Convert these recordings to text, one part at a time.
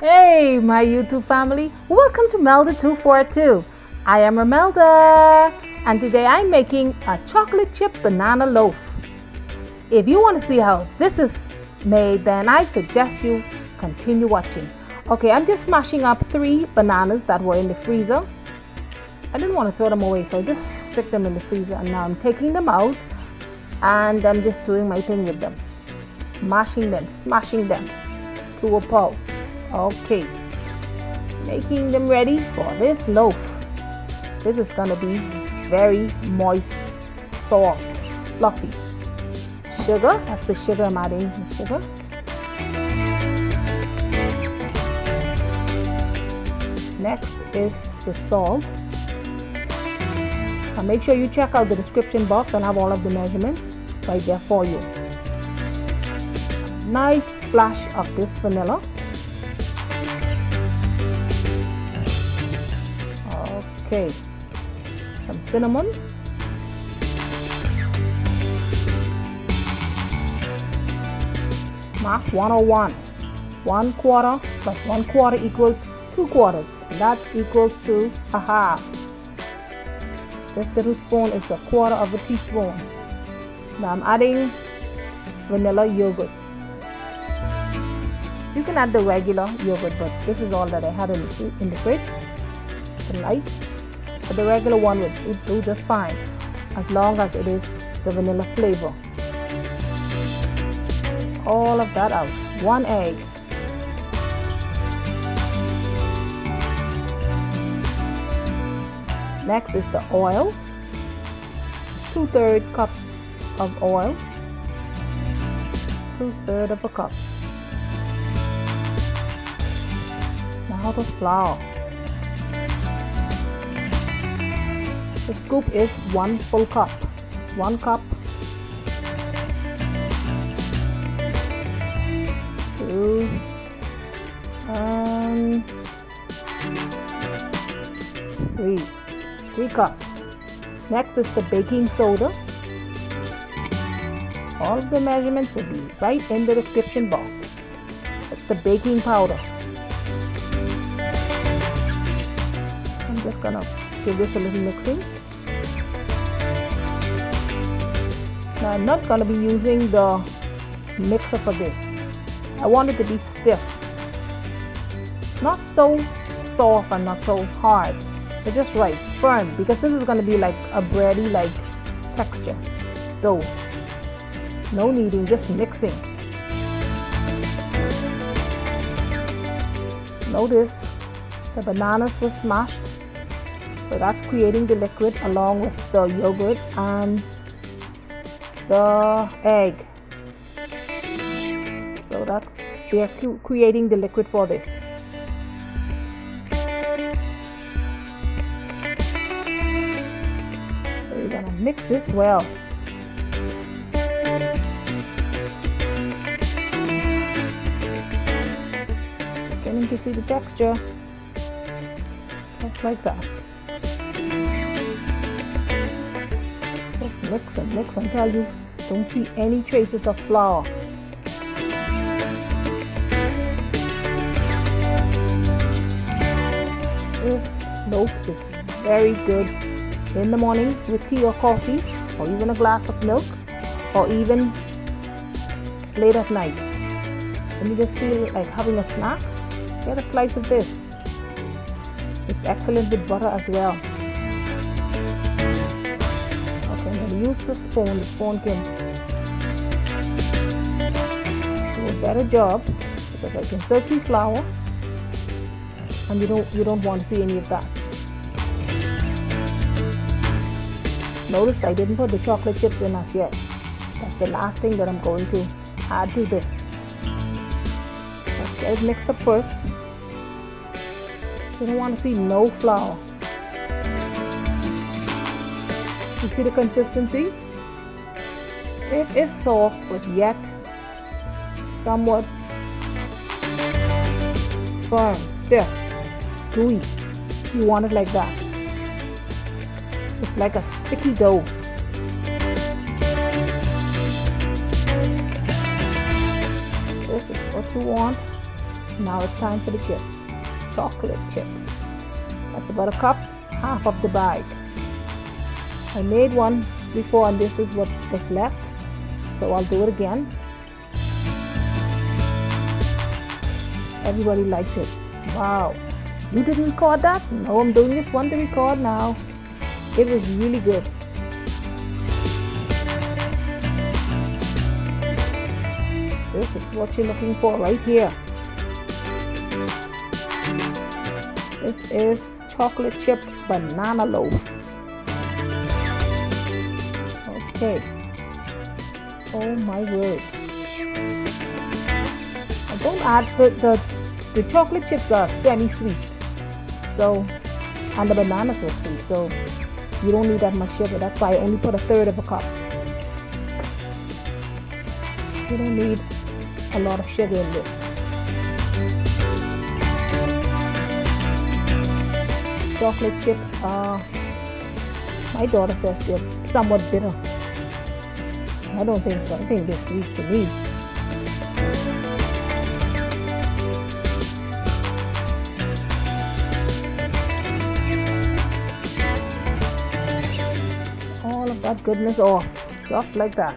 Hey, my YouTube family, welcome to Melda 242. I am Melda, and today I'm making a chocolate chip banana loaf. If you want to see how this is made, then I suggest you continue watching. Okay, I'm just smashing up 3 bananas that were in the freezer. I didn't want to throw them away, so I just stick them in the freezer, and now I'm taking them out and I'm just doing my thing with them, mashing them, smashing them to a pulp. Okay, making them ready for this loaf. This is gonna be very moist, soft, fluffy. Sugar, that's the sugar I'm adding, the sugar. Next is the salt. Now make sure you check out the description box and have all of the measurements right there for you. Nice splash of this vanilla. Okay, some cinnamon, math 101, 1/4 plus 1/4 equals 2/4, and that equals to a half. This little spoon is 1/4 of a teaspoon. Now I'm adding vanilla yogurt. You can add the regular yogurt, but this is all that I had in the fridge. The light. But the regular one would do just fine as long as it is the vanilla flavor. All of that out. 1 egg. Next is the oil. 2/3 cup of oil. 2/3 of a cup. Now the flour. The scoop is 1 full cup. 1 cup. 2 and 3. 3 cups. Next is the baking soda. All of the measurements will be right in the description box. It's the baking powder. I'm just gonna give this a little mixing. Now I'm not going to be using the mixer for this. I want it to be stiff, not so soft and not so hard, but just right, firm, because this is going to be like a bready like texture dough. No kneading, just mixing. Notice the bananas were smashed, so that's creating the liquid along with the yogurt and the egg. So that's they're creating the liquid for this. So you're gonna mix this well. Beginning to see the texture, just like that. Just mix and mix until you don't see any traces of flour. This loaf is very good in the morning with tea or coffee, or even a glass of milk, or even late at night. When you just feel like having a snack, get a slice of this. It's excellent with butter as well. Use the spoon. The spoon can do a better job because I can still see flour, and you don't want to see any of that. Notice I didn't put the chocolate chips in as yet. That's the last thing that I'm going to add to this. Let's get it mixed up first. You don't want to see no flour. You see the consistency? It is soft but yet somewhat firm, stiff, gooey. You want it like that. It's like a sticky dough. This is what you want. Now it's time for the chips. Chocolate chips. That's about a cup, half of the bag. I made one before and this is what was left, so I'll do it again. Everybody liked it. Wow. You didn't record that? No, I'm doing this one to record now. It was really good. This is what you're looking for right here. This is chocolate chip banana loaf. Okay. Oh my word. I don't add the chocolate chips are semi-sweet. So, and the bananas are sweet. So you don't need that much sugar. That's why I only put a third of a cup. You don't need a lot of sugar in this. Chocolate chips are, my daughter says they're somewhat bitter. I don't think so. I think they're sweet to me. All of that goodness off, just like that.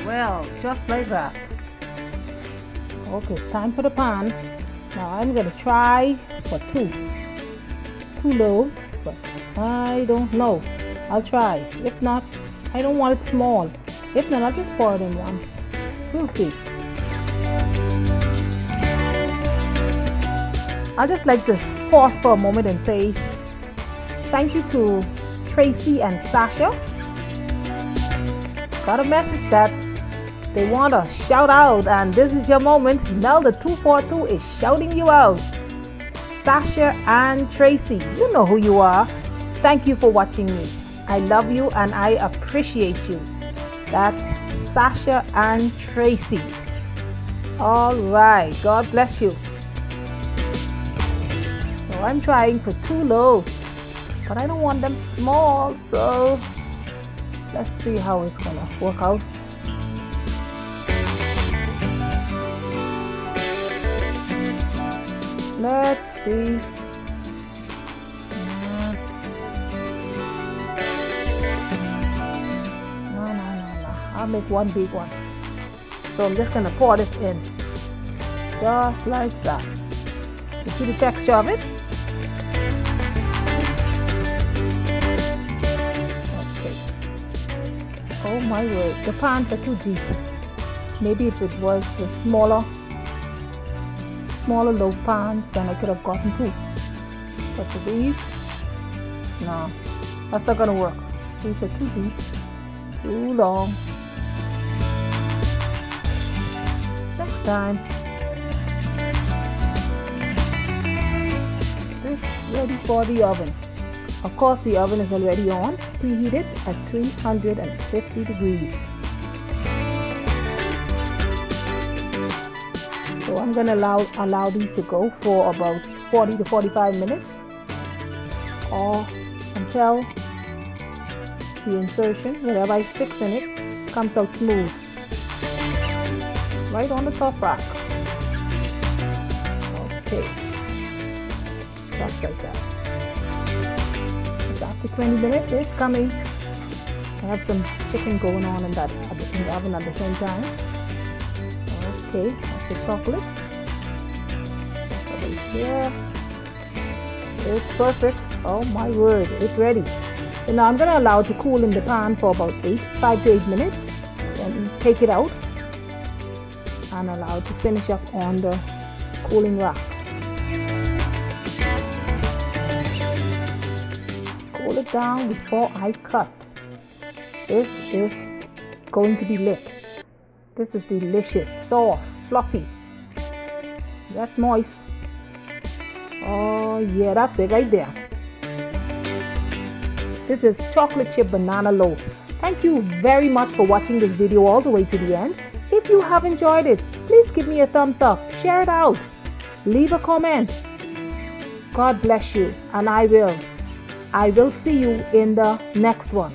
Well, just like that. Okay, it's time for the pan. Now I'm gonna try for two loaves, but I don't know. I'll try. If not, I don't want it small. If not, I'll just pour it in one. We'll see. I'll just like to pause for a moment and say thank you to Tracy and Sasha. Got a message that they want a shout out, and this is your moment. Melda 242 is shouting you out. Sasha and Tracy, you know who you are. Thank you for watching me. I love you and I appreciate you. That's Sasha and Tracy. All right, God bless you. So I'm trying for 2 loaves, but I don't want them small, so let's see how it's gonna work out. Let's see. No. I'll make one big one. So I'm just gonna pour this in. Just like that. You see the texture of it? Okay. Oh my word, the pans are too deep. Maybe if it was the smaller loaf pans, then I could have gotten 2. But for these, no, that's not gonna work. These are too deep, too long. Next time. This is ready for the oven. Of course, the oven is already on, preheated at 350 degrees. So I'm going to allow these to go for about 40 to 45 minutes or until the insertion, whatever I sticks in it, comes out smooth. Right on the top rack. Okay. Just like that. After 20 minutes, it's coming. I have some chicken going on in the oven at the same time. Okay, that's the chocolate. Here. It's perfect. Oh my word, it's ready. So now I'm going to allow it to cool in the pan for about 5 to 8 minutes. Then take it out and allow it to finish up on the cooling rack. Cool it down before I cut. This is going to be lit. This is delicious, soft, fluffy, yet moist. Oh yeah, that's it right there. This is chocolate chip banana loaf. Thank you very much for watching this video all the way to the end. If you have enjoyed it, please give me a thumbs up, share it out, leave a comment. God bless you, and I will see you in the next one.